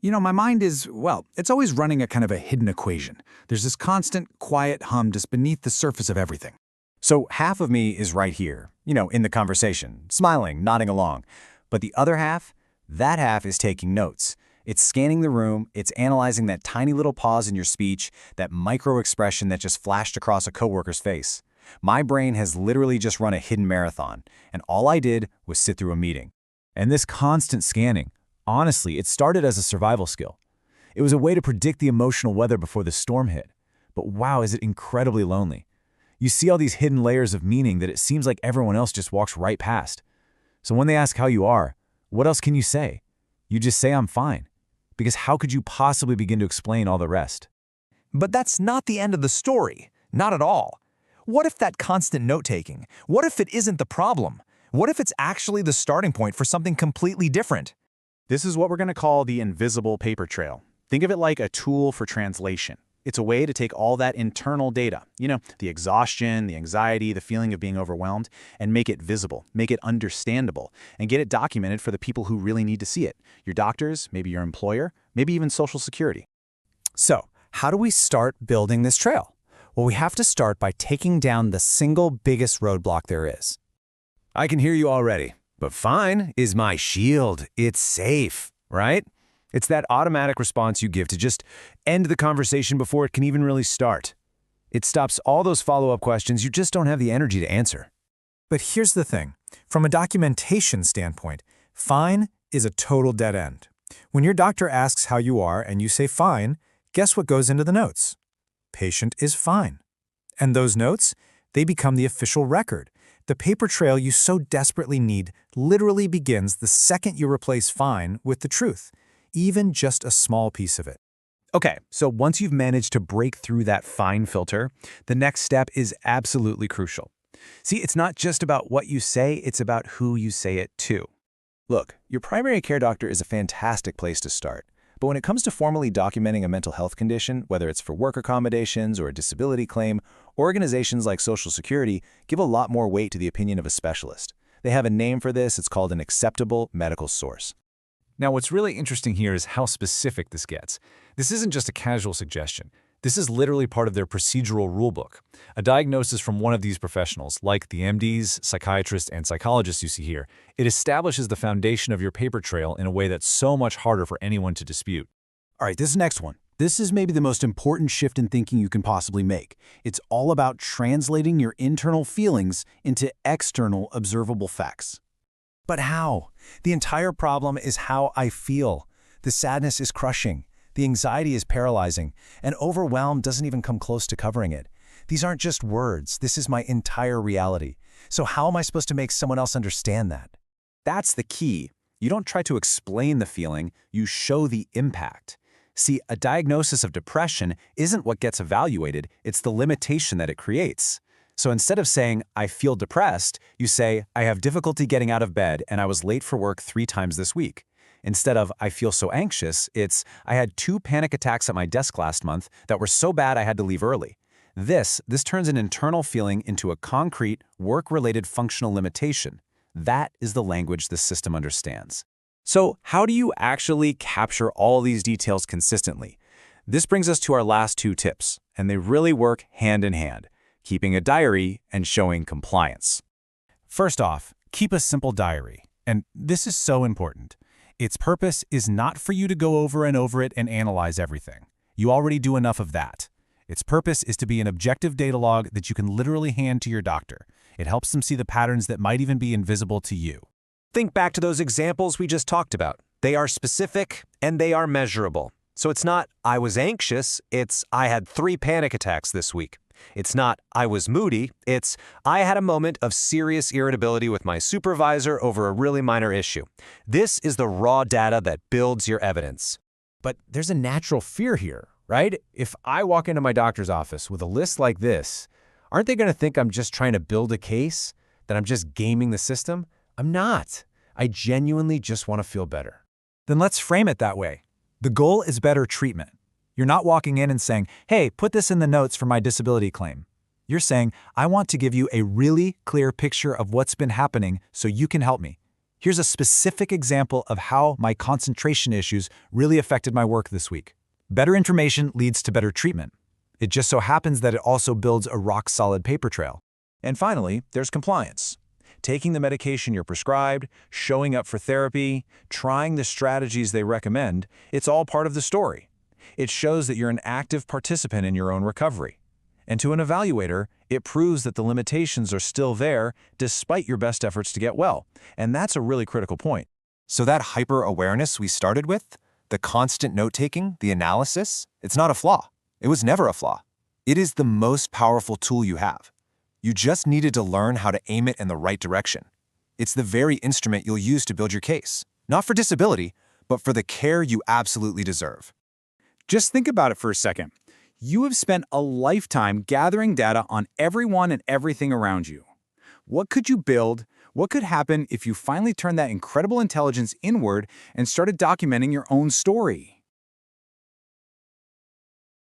My mind is, well, it's always running a kind of a hidden equation. There's this constant, quiet hum just beneath the surface of everything. So half of me is right here, in the conversation, smiling, nodding along. But the other half, that half is taking notes. It's scanning the room, it's analyzing that tiny little pause in your speech, that micro expression that just flashed across a coworker's face. My brain has literally just run a hidden marathon, and all I did was sit through a meeting. And this constant scanning, honestly, it started as a survival skill. It was a way to predict the emotional weather before the storm hit. But wow, is it incredibly lonely. You see all these hidden layers of meaning that it seems like everyone else just walks right past. So when they ask how you are, what else can you say? You just say, I'm fine. Because how could you possibly begin to explain all the rest? But that's not the end of the story. Not at all. What if that constant note-taking? What if it isn't the problem? What if it's actually the starting point for something completely different? This is what we're going to call the invisible paper trail. Think of it like a tool for translation. It's a way to take all that internal data, the exhaustion, the anxiety, the feeling of being overwhelmed, and make it visible, make it understandable, and get it documented for the people who really need to see it. Your doctors, maybe your employer, maybe even Social Security. So, how do we start building this trail? Well, we have to start by taking down the single biggest roadblock there is. I can hear you already, but fine is my shield. It's safe, right? It's that automatic response you give to just end the conversation before it can even really start. It stops all those follow-up questions you just don't have the energy to answer. But here's the thing. From a documentation standpoint, fine is a total dead end. When your doctor asks how you are and you say fine, guess what goes into the notes? Patient is fine. And those notes, they become the official record. The paper trail you so desperately need literally begins the second you replace fine with the truth, even just a small piece of it. Okay, so once you've managed to break through that fine filter, the next step is absolutely crucial. See, it's not just about what you say, it's about who you say it to. Look, your primary care doctor is a fantastic place to start. But when it comes to formally documenting a mental health condition, whether it's for work accommodations or a disability claim, organizations like Social Security give a lot more weight to the opinion of a specialist. They have a name for this, it's called an acceptable medical source. Now, what's really interesting here is how specific this gets. This isn't just a casual suggestion. This is literally part of their procedural rulebook. A diagnosis from one of these professionals, like the MDs, psychiatrists, and psychologists you see here, it establishes the foundation of your paper trail in a way that's so much harder for anyone to dispute. All right, this next one. This is maybe the most important shift in thinking you can possibly make. It's all about translating your internal feelings into external observable facts. But how? The entire problem is how I feel. The sadness is crushing. The anxiety is paralyzing, and overwhelm doesn't even come close to covering it. These aren't just words. This is my entire reality. So how am I supposed to make someone else understand that? That's the key. You don't try to explain the feeling, you show the impact. See, a diagnosis of depression isn't what gets evaluated, it's the limitation that it creates. So instead of saying, I feel depressed, you say, I have difficulty getting out of bed and I was late for work 3 times this week. Instead of, I feel so anxious, it's, I had 2 panic attacks at my desk last month that were so bad I had to leave early. This turns an internal feeling into a concrete, work-related functional limitation. That is the language the system understands. So how do you actually capture all these details consistently? This brings us to our last 2 tips, and they really work hand in hand, keeping a diary and showing compliance. First off, keep a simple diary. And this is so important. Its purpose is not for you to go over and over it and analyze everything. You already do enough of that. Its purpose is to be an objective data log that you can literally hand to your doctor. It helps them see the patterns that might even be invisible to you. Think back to those examples we just talked about. They are specific and they are measurable. So it's not, I was anxious, it's, I had 3 panic attacks this week. It's not, I was moody, it's, I had a moment of serious irritability with my supervisor over a really minor issue. This is the raw data that builds your evidence. But there's a natural fear here, right? If I walk into my doctor's office with a list like this, aren't they going to think I'm just trying to build a case, that I'm just gaming the system? I'm not. I genuinely just want to feel better. Then let's frame it that way. The goal is better treatment. You're not walking in and saying, hey, put this in the notes for my disability claim. You're saying, I want to give you a really clear picture of what's been happening so you can help me. Here's a specific example of how my concentration issues really affected my work this week. Better information leads to better treatment. It just so happens that it also builds a rock-solid paper trail. And finally, there's compliance. Taking the medication you're prescribed, showing up for therapy, trying the strategies they recommend, it's all part of the story. It shows that you're an active participant in your own recovery. And to an evaluator, it proves that the limitations are still there despite your best efforts to get well. And that's a really critical point. So that hyper-awareness we started with, the constant note-taking, the analysis, it's not a flaw. It was never a flaw. It is the most powerful tool you have. You just needed to learn how to aim it in the right direction. It's the very instrument you'll use to build your case, not for disability, but for the care you absolutely deserve. Just think about it for a second. You have spent a lifetime gathering data on everyone and everything around you. What could you build? What could happen if you finally turned that incredible intelligence inward and started documenting your own story?